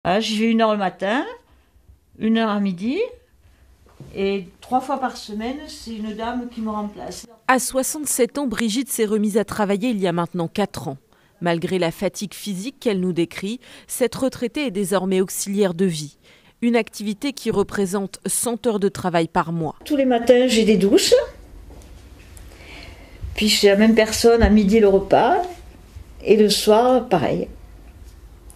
Ah, j'y vais 1 heure le matin, 1 heure à midi, et 3 fois par semaine, c'est une dame qui me remplace. À 67 ans, Brigitte s'est remise à travailler il y a maintenant 4 ans. Malgré la fatigue physique qu'elle nous décrit, cette retraitée est désormais auxiliaire de vie. Une activité qui représente 100 heures de travail par mois. Tous les matins, j'ai des douches. Puis chez la même personne, à midi le repas, et le soir, pareil.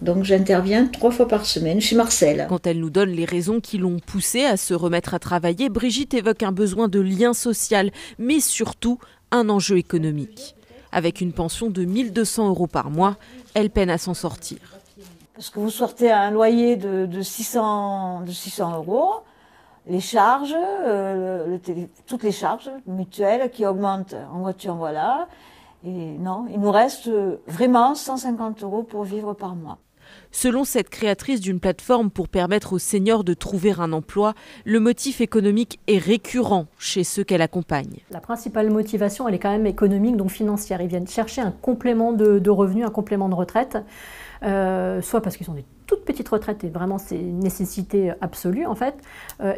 Donc j'interviens 3 fois par semaine chez Marcel. Quand elle nous donne les raisons qui l'ont poussée à se remettre à travailler, Brigitte évoque un besoin de lien social, mais surtout un enjeu économique. Avec une pension de 1 200 € par mois, elle peine à s'en sortir. Parce que vous sortez à un loyer de 600 €, les charges, toutes les charges mutuelles qui augmentent en voiture, voilà. Et non, il nous reste vraiment 150 € pour vivre par mois. Selon cette créatrice d'une plateforme pour permettre aux seniors de trouver un emploi, le motif économique est récurrent chez ceux qu'elle accompagne. La principale motivation, elle est quand même économique, donc financière. Ils viennent chercher un complément de revenus, un complément de retraite, soit parce qu'ils ont des toutes petites retraites et vraiment c'est une nécessité absolue en fait.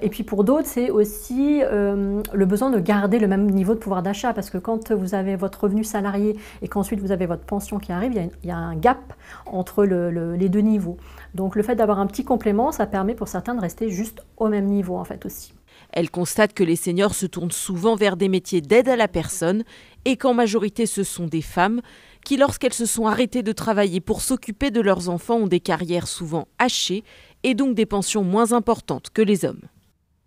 Et puis pour d'autres, c'est aussi le besoin de garder le même niveau de pouvoir d'achat, parce que quand vous avez votre revenu salarié et qu'ensuite vous avez votre pension qui arrive, il y a un gap entre les deux niveaux. Donc le fait d'avoir un petit complément, ça permet pour certains de rester juste au même niveau en fait aussi. Elle constate que les seniors se tournent souvent vers des métiers d'aide à la personne et qu'en majorité ce sont des femmes qui, lorsqu'elles se sont arrêtées de travailler pour s'occuper de leurs enfants, ont des carrières souvent hachées et donc des pensions moins importantes que les hommes.